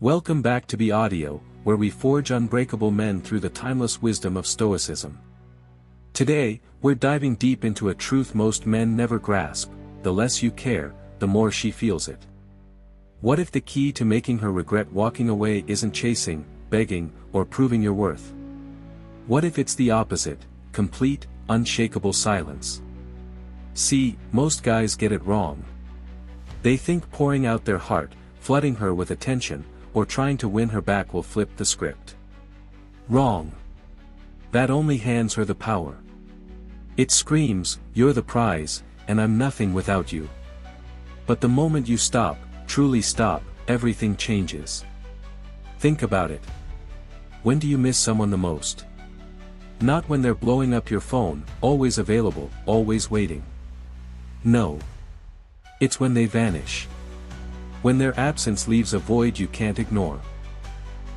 Welcome back to BAudio, where we forge unbreakable men through the timeless wisdom of Stoicism. Today, we're diving deep into a truth most men never grasp: the less you care, the more she feels it. What if the key to making her regret walking away isn't chasing, begging, or proving your worth? What if it's the opposite: complete, unshakable silence? See, most guys get it wrong. They think pouring out their heart, flooding her with attention, or trying to win her back will flip the script. Wrong. That only hands her the power. It screams, "You're the prize, and I'm nothing without you." But the moment you stop, truly stop, everything changes. Think about it. When do you miss someone the most? Not when they're blowing up your phone, always available, always waiting. No. It's when they vanish. When their absence leaves a void you can't ignore.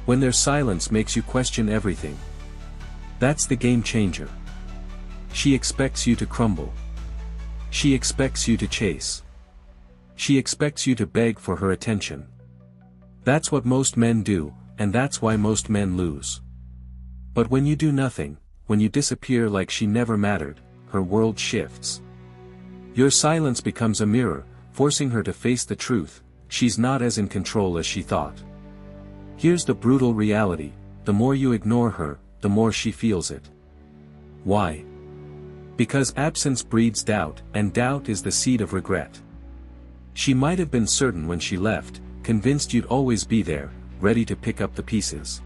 When their silence makes you question everything. That's the game changer. She expects you to crumble. She expects you to chase. She expects you to beg for her attention. That's what most men do, and that's why most men lose. But when you do nothing, when you disappear like she never mattered, her world shifts. Your silence becomes a mirror, forcing her to face the truth: she's not as in control as she thought. Here's the brutal reality: the more you ignore her, the more she feels it. Why? Because absence breeds doubt, and doubt is the seed of regret. She might have been certain when she left, convinced you'd always be there, ready to pick up the pieces.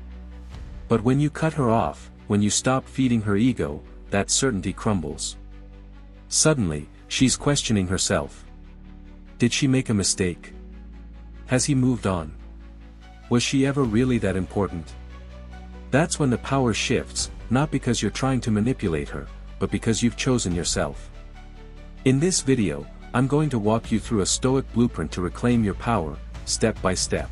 But when you cut her off, when you stop feeding her ego, that certainty crumbles. Suddenly, she's questioning herself. Did she make a mistake? Has he moved on? Was she ever really that important? That's when the power shifts, not because you're trying to manipulate her, but because you've chosen yourself. In this video, I'm going to walk you through a Stoic blueprint to reclaim your power, step by step.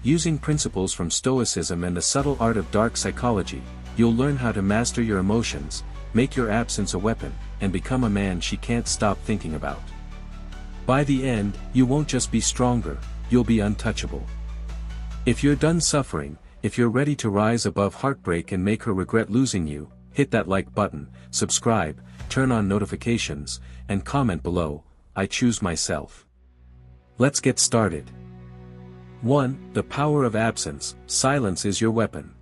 Using principles from Stoicism and the subtle art of dark psychology, you'll learn how to master your emotions, make your absence a weapon, and become a man she can't stop thinking about. By the end, you won't just be stronger, you'll be untouchable. If you're done suffering, if you're ready to rise above heartbreak and make her regret losing you, hit that like button, subscribe, turn on notifications, and comment below: "I choose myself." Let's get started. 1. The power of absence: silence is your weapon.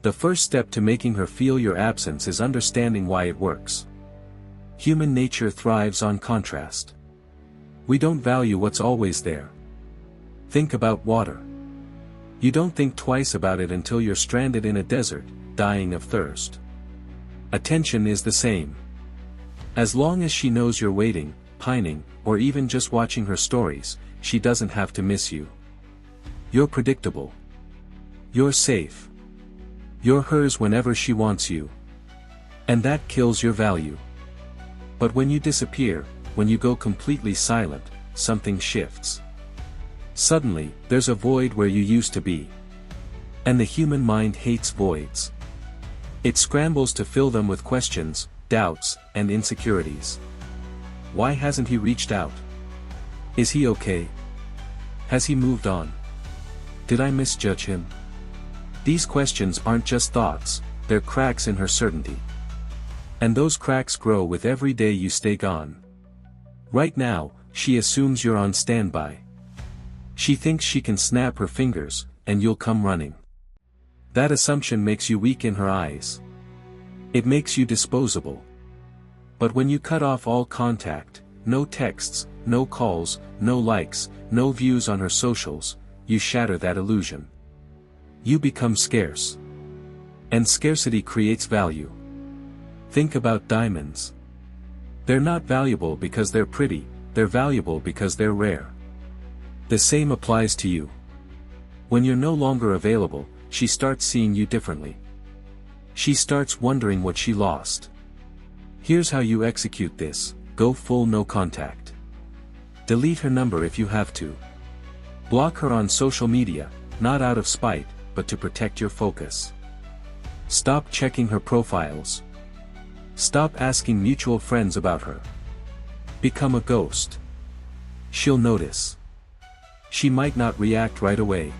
The first step to making her feel your absence is understanding why it works. Human nature thrives on contrast. We don't value what's always there. Think about water. You don't think twice about it until you're stranded in a desert, dying of thirst. Attention is the same. As long as she knows you're waiting, pining, or even just watching her stories, she doesn't have to miss you. You're predictable. You're safe. You're hers whenever she wants you. And that kills your value. But when you disappear, when you go completely silent, something shifts. Suddenly, there's a void where you used to be. And the human mind hates voids. It scrambles to fill them with questions, doubts, and insecurities. Why hasn't he reached out? Is he okay? Has he moved on? Did I misjudge him? These questions aren't just thoughts, they're cracks in her certainty. And those cracks grow with every day you stay gone. Right now, she assumes you're on standby. She thinks she can snap her fingers, and you'll come running. That assumption makes you weak in her eyes. It makes you disposable. But when you cut off all contact, no texts, no calls, no likes, no views on her socials, you shatter that illusion. You become scarce. And scarcity creates value. Think about diamonds. They're not valuable because they're pretty, they're valuable because they're rare. The same applies to you. When you're no longer available, she starts seeing you differently. She starts wondering what she lost. Here's how you execute this: go full no contact. Delete her number if you have to. Block her on social media, not out of spite, but to protect your focus. Stop checking her profiles. Stop asking mutual friends about her. Become a ghost. She'll notice. She might not react right away.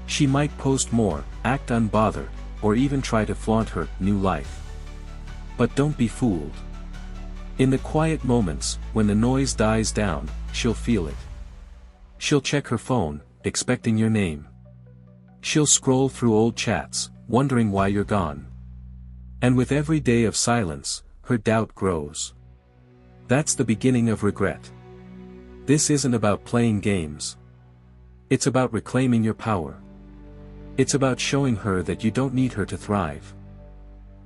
She might post more, act unbothered, or even try to flaunt her new life. But don't be fooled. In the quiet moments, when the noise dies down, she'll feel it. She'll check her phone, expecting your name. She'll scroll through old chats, wondering why you're gone. And with every day of silence, her doubt grows. That's the beginning of regret. This isn't about playing games. It's about reclaiming your power. It's about showing her that you don't need her to thrive.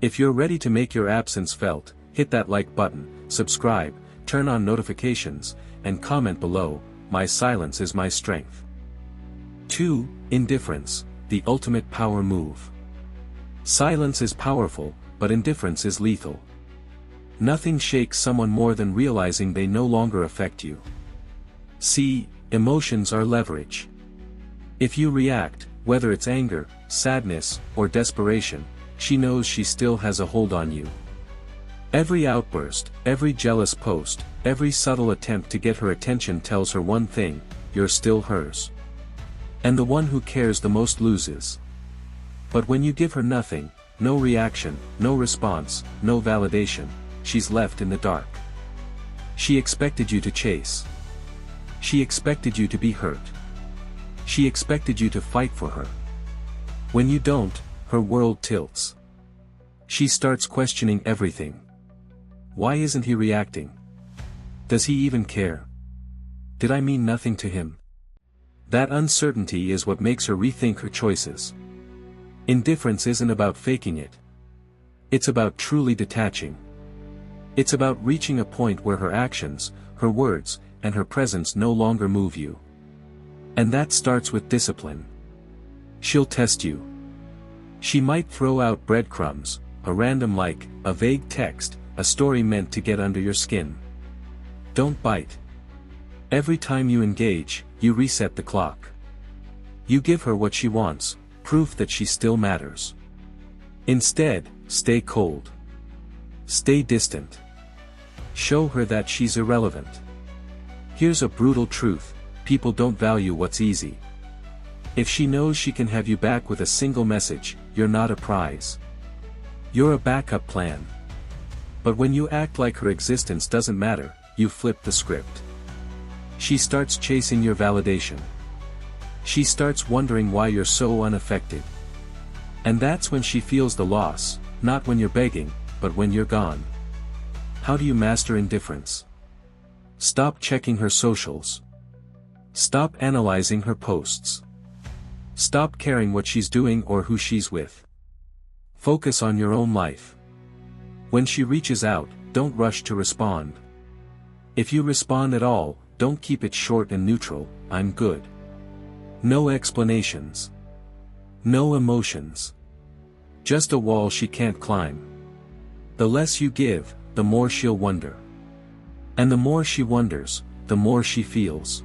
If you're ready to make your absence felt, hit that like button, subscribe, turn on notifications, and comment below. My silence is my strength. 2. Indifference, the ultimate power move. Silence is powerful, but indifference is lethal. Nothing shakes someone more than realizing they no longer affect you. See, emotions are leverage. If you react, whether it's anger, sadness, or desperation, she knows she still has a hold on you. Every outburst, every jealous post, every subtle attempt to get her attention tells her one thing: you're still hers. And the one who cares the most loses. But when you give her nothing, no reaction, no response, no validation, she's left in the dark. She expected you to chase. She expected you to be hurt. She expected you to fight for her. When you don't, her world tilts. She starts questioning everything. Why isn't he reacting? Does he even care? Did I mean nothing to him? That uncertainty is what makes her rethink her choices. Indifference isn't about faking it. It's about truly detaching. It's about reaching a point where her actions, her words, and her presence no longer move you. And that starts with discipline. She'll test you. She might throw out breadcrumbs, a random like, a vague text, a story meant to get under your skin. Don't bite. Every time you engage, you reset the clock. You give her what she wants, proof that she still matters. Instead, stay cold. Stay distant. Show her that she's irrelevant. Here's a brutal truth: people don't value what's easy. If she knows she can have you back with a single message, you're not a prize. You're a backup plan. But when you act like her existence doesn't matter, you flip the script. She starts chasing your validation. She starts wondering why you're so unaffected. And that's when she feels the loss, not when you're begging, but when you're gone. How do you master indifference? Stop checking her socials. Stop analyzing her posts. Stop caring what she's doing or who she's with. Focus on your own life. When she reaches out, don't rush to respond. If you respond at all, don't keep it short and neutral: I'm good. No explanations. No emotions. Just a wall she can't climb. The less you give, the more she'll wonder. And the more she wonders, the more she feels.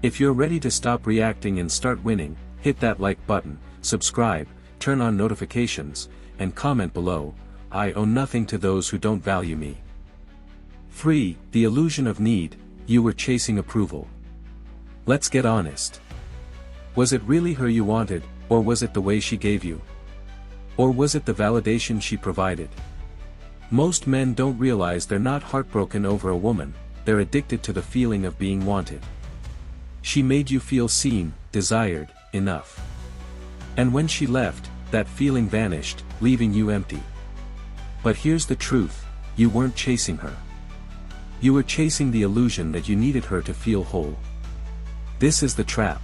If you're ready to stop reacting and start winning, hit that like button, subscribe, turn on notifications, and comment below. I owe nothing to those who don't value me. 3. The illusion of need. You were chasing approval. Let's get honest. Was it really her you wanted, or was it the way she gave you? Or was it the validation she provided? Most men don't realize they're not heartbroken over a woman, they're addicted to the feeling of being wanted. She made you feel seen, desired, enough. And when she left, that feeling vanished, leaving you empty. But here's the truth: you weren't chasing her. You were chasing the illusion that you needed her to feel whole. This is the trap.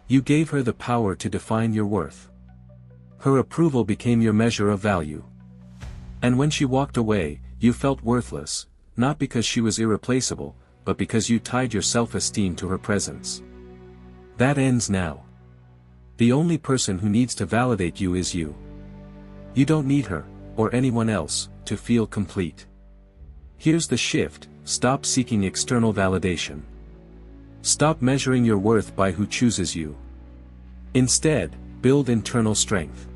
You gave her the power to define your worth. Her approval became your measure of value. And when she walked away, you felt worthless, not because she was irreplaceable, but because you tied your self-esteem to her presence. That ends now. The only person who needs to validate you is you. You don't need her, or anyone else, to feel complete. Here's the shift: stop seeking external validation. Stop measuring your worth by who chooses you. Instead, build internal strength.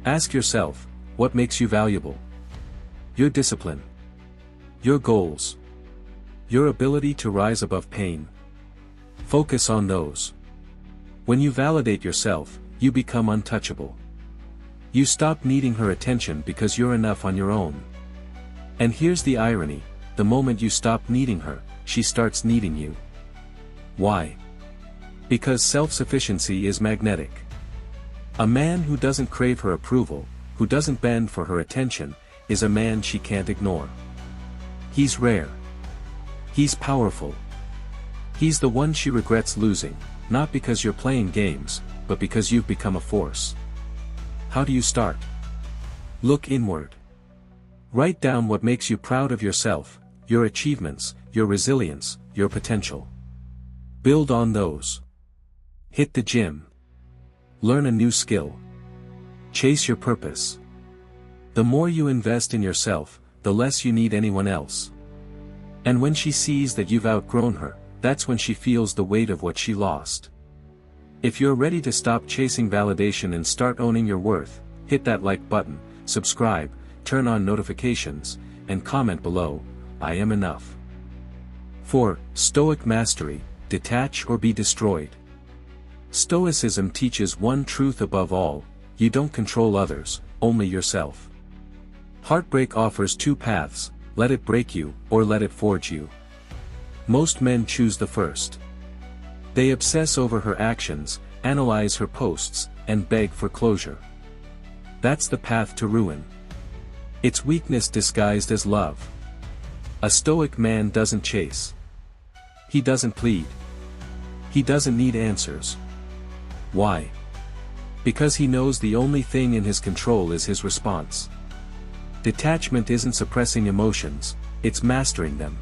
Ask yourself, what makes you valuable? Your discipline. Your goals. Your ability to rise above pain. Focus on those. When you validate yourself, you become untouchable. You stop needing her attention because you're enough on your own. And here's the irony, the moment you stop needing her, she starts needing you. Why? Because self-sufficiency is magnetic. A man who doesn't crave her approval, who doesn't bend for her attention, is a man she can't ignore. He's rare. He's powerful. He's the one she regrets losing, not because you're playing games, but because you've become a force. How do you start? Look inward. Write down what makes you proud of yourself, your achievements, your resilience, your potential. Build on those. Hit the gym. Learn a new skill. Chase your purpose. The more you invest in yourself, the less you need anyone else. And when she sees that you've outgrown her, that's when she feels the weight of what she lost. If you're ready to stop chasing validation and start owning your worth, hit that like button, subscribe, turn on notifications, and comment below, I am enough. 4. Stoic Mastery, Detach or be destroyed. Stoicism teaches one truth above all, you don't control others, only yourself. Heartbreak offers two paths, let it break you, or let it forge you. Most men choose the first. They obsess over her actions, analyze her posts, and beg for closure. That's the path to ruin. It's weakness disguised as love. A stoic man doesn't chase. He doesn't plead. He doesn't need answers. Why? Because he knows the only thing in his control is his response. Detachment isn't suppressing emotions, it's mastering them.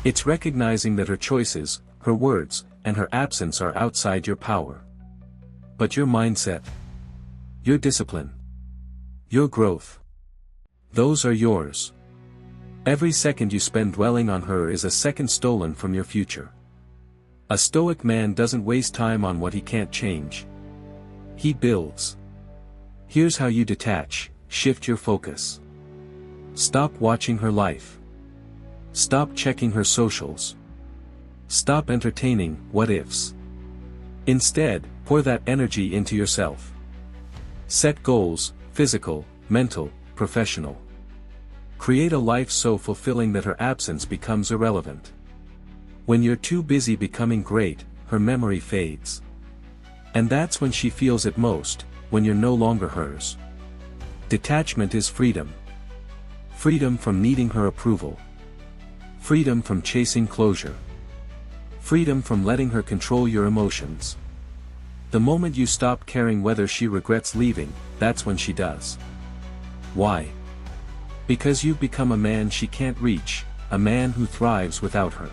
It's recognizing that her choices, her words, and her absence are outside your power. But your mindset, your discipline, your growth, those are yours. Every second you spend dwelling on her is a second stolen from your future. A stoic man doesn't waste time on what he can't change. He builds. Here's how you detach, shift your focus. Stop watching her life. Stop checking her socials. Stop entertaining what-ifs. Instead, pour that energy into yourself. Set goals, physical, mental, professional. Create a life so fulfilling that her absence becomes irrelevant. When you're too busy becoming great, her memory fades. And that's when she feels it most, when you're no longer hers. Detachment is freedom. Freedom from needing her approval. Freedom from chasing closure. Freedom from letting her control your emotions. The moment you stop caring whether she regrets leaving, that's when she does. Why? Because you've become a man she can't reach, a man who thrives without her.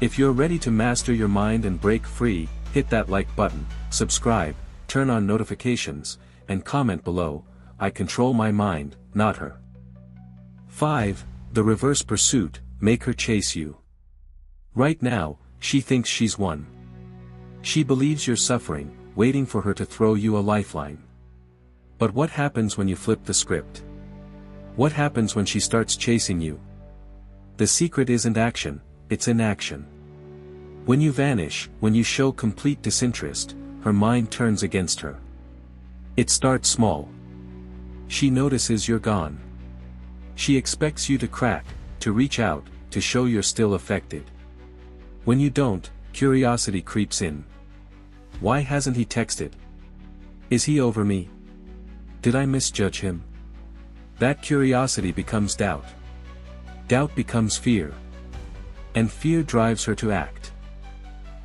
If you're ready to master your mind and break free, hit that like button, subscribe, turn on notifications, and comment below, I control my mind, not her. 5. The reverse pursuit, make her chase you. Right now, she thinks she's won. She believes you're suffering, waiting for her to throw you a lifeline. But what happens when you flip the script? What happens when she starts chasing you? The secret isn't action, it's inaction. When you vanish, when you show complete disinterest, her mind turns against her. It starts small. She notices you're gone. She expects you to crack, to reach out, to show you're still affected. When you don't, curiosity creeps in. Why hasn't he texted? Is he over me? Did I misjudge him? That curiosity becomes doubt. Doubt becomes fear. And fear drives her to act.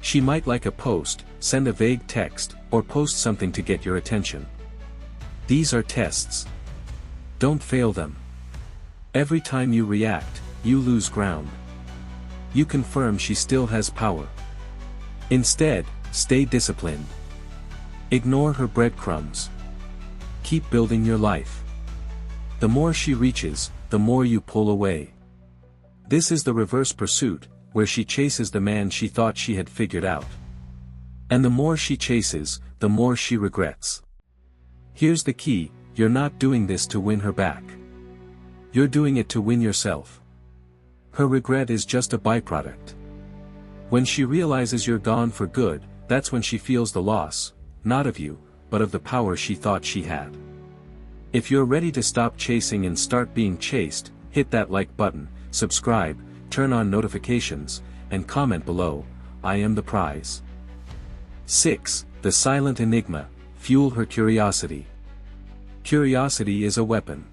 She might like a post, send a vague text, or post something to get your attention. These are tests. Don't fail them. Every time you react, you lose ground. You confirm she still has power. Instead, stay disciplined. Ignore her breadcrumbs. Keep building your life. The more she reaches, the more you pull away. This is the reverse pursuit, where she chases the man she thought she had figured out. And the more she chases, the more she regrets. Here's the key, you're not doing this to win her back. You're doing it to win yourself. Her regret is just a byproduct. When she realizes you're gone for good, that's when she feels the loss, not of you, but of the power she thought she had. If you're ready to stop chasing and start being chased, hit that like button, subscribe, turn on notifications, and comment below, I am the prize. 6. The silent enigma, fuel her curiosity. Curiosity is a weapon.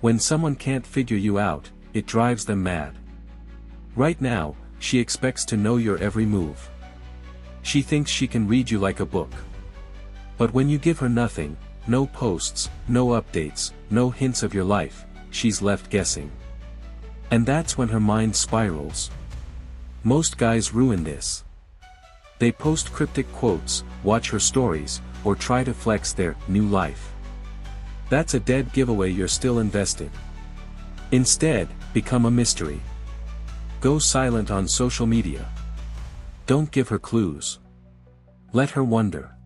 When someone can't figure you out, it drives them mad. Right now, she expects to know your every move. She thinks she can read you like a book. But when you give her nothing, no posts, no updates, no hints of your life, she's left guessing. And that's when her mind spirals. Most guys ruin this. They post cryptic quotes, watch her stories, or try to flex their new life. That's a dead giveaway you're still invested. Instead, become a mystery. Go silent on social media. Don't give her clues. Let her wonder.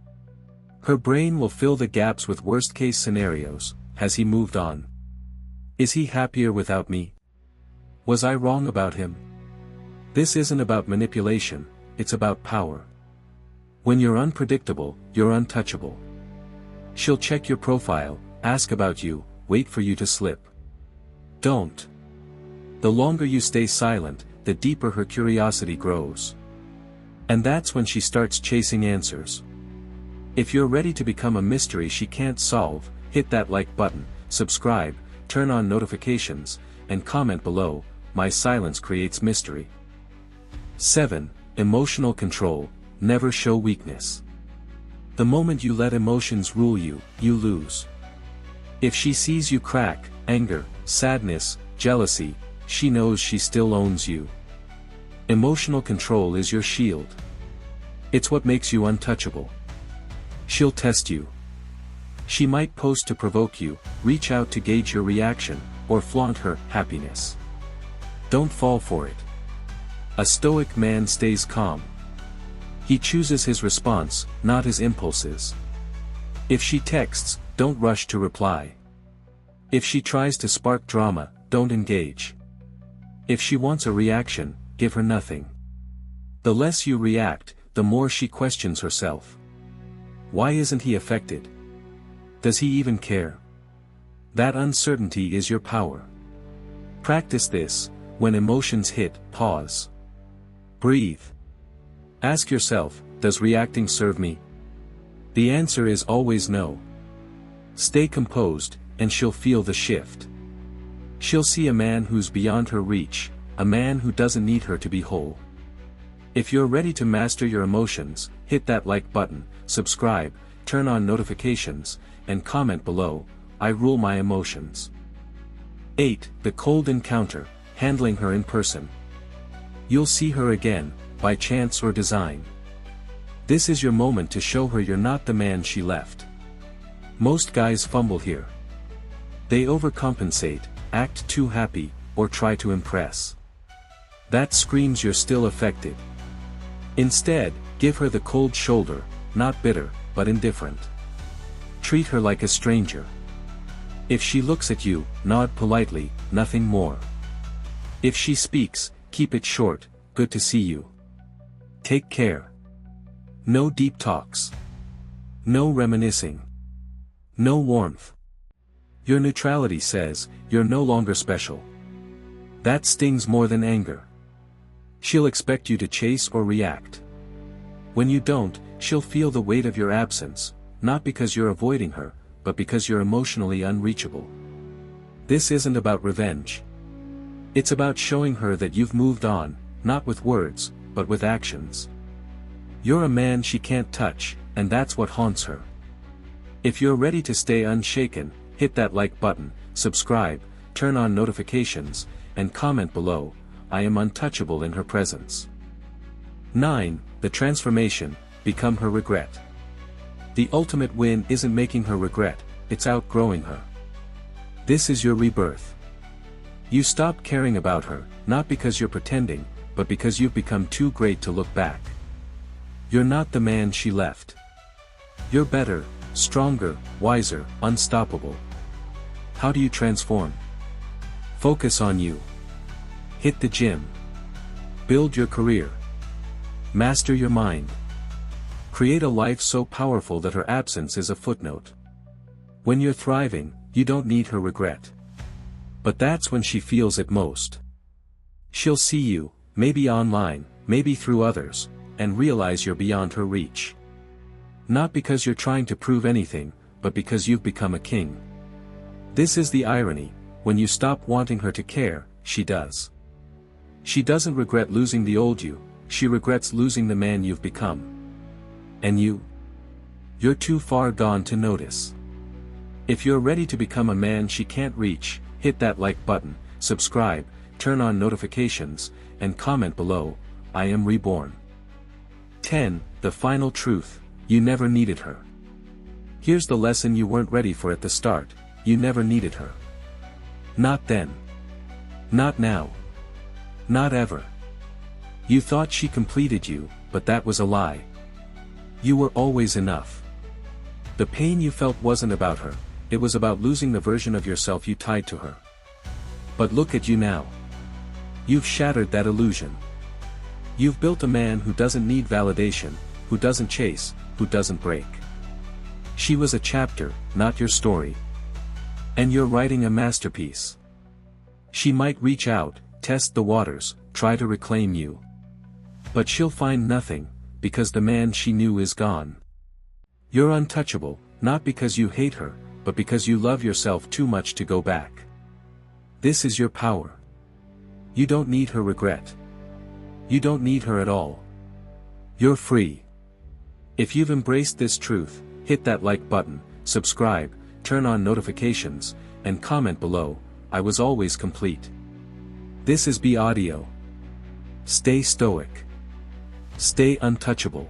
Her brain will fill the gaps with worst-case scenarios. Has he moved on? Is he happier without me? Was I wrong about him? This isn't about manipulation, it's about power. When you're unpredictable, you're untouchable. She'll check your profile, ask about you, wait for you to slip. Don't. The longer you stay silent, the deeper her curiosity grows. And that's when she starts chasing answers. If you're ready to become a mystery she can't solve, hit that like button, subscribe, turn on notifications, and comment below, my silence creates mystery. 7. Emotional control, never show weakness. The moment you let emotions rule you, you lose. If she sees you crack, anger, sadness, jealousy, she knows she still owns you. Emotional control is your shield. It's what makes you untouchable. She'll test you. She might post to provoke you, reach out to gauge your reaction, or flaunt her happiness. Don't fall for it. A stoic man stays calm. He chooses his response, not his impulses. If she texts, don't rush to reply. If she tries to spark drama, don't engage. If she wants a reaction, give her nothing. The less you react, the more she questions herself. Why isn't he affected? Does he even care? That uncertainty is your power. Practice this. When emotions hit, pause. Breathe. Ask yourself, does reacting serve me? The answer is always no. Stay composed, and she'll feel the shift. She'll see a man who's beyond her reach, a man who doesn't need her to be whole. If you're ready to master your emotions, hit that like button, subscribe, turn on notifications, and comment below, I rule my emotions. 8. The cold encounter, handling her in person. You'll see her again, by chance or design. This is your moment to show her you're not the man she left. Most guys fumble here. They overcompensate, act too happy, or try to impress. That screams you're still affected. Instead, give her the cold shoulder, not bitter, but indifferent. Treat her like a stranger. If she looks at you, nod politely, nothing more. If she speaks, keep it short, good to see you. Take care. No deep talks. No reminiscing. No warmth. Your neutrality says, you're no longer special. That stings more than anger. She'll expect you to chase or react. When you don't, she'll feel the weight of your absence, not because you're avoiding her, but because you're emotionally unreachable. This isn't about revenge. It's about showing her that you've moved on, not with words, but with actions. You're a man she can't touch, and that's what haunts her. If you're ready to stay unshaken, hit that like button, subscribe, turn on notifications, and comment below, I am untouchable in her presence. 9. The transformation, become her regret. The ultimate win isn't making her regret, it's outgrowing her. This is your rebirth. You stop caring about her, not because you're pretending, but because you've become too great to look back. You're not the man she left. You're better, stronger, wiser, unstoppable. How do you transform? Focus on you. Hit the gym. Build your career. Master your mind. Create a life so powerful that her absence is a footnote. When you're thriving, you don't need her regret. But that's when she feels it most. She'll see you, maybe online, maybe through others, and realize you're beyond her reach. Not because you're trying to prove anything, but because you've become a king. This is the irony: when you stop wanting her to care, she does. She doesn't regret losing the old you, she regrets losing the man you've become. And you? You're too far gone to notice. If you're ready to become a man she can't reach, hit that like button, subscribe, turn on notifications, and comment below, I am reborn. 10. The final truth: you never needed her. Here's the lesson you weren't ready for at the start: you never needed her. Not then. Not now. Not ever. You thought she completed you, but that was a lie. You were always enough. The pain you felt wasn't about her, it was about losing the version of yourself you tied to her. But look at you now. You've shattered that illusion. You've built a man who doesn't need validation, who doesn't chase, who doesn't break. She was a chapter, not your story. And you're writing a masterpiece. She might reach out, test the waters, try to reclaim you. But she'll find nothing, because the man she knew is gone. You're untouchable, not because you hate her, but because you love yourself too much to go back. This is your power. You don't need her regret. You don't need her at all. You're free. If you've embraced this truth, hit that like button, subscribe, turn on notifications, and comment below, I was always complete. This is BAudio. Stay stoic. Stay untouchable.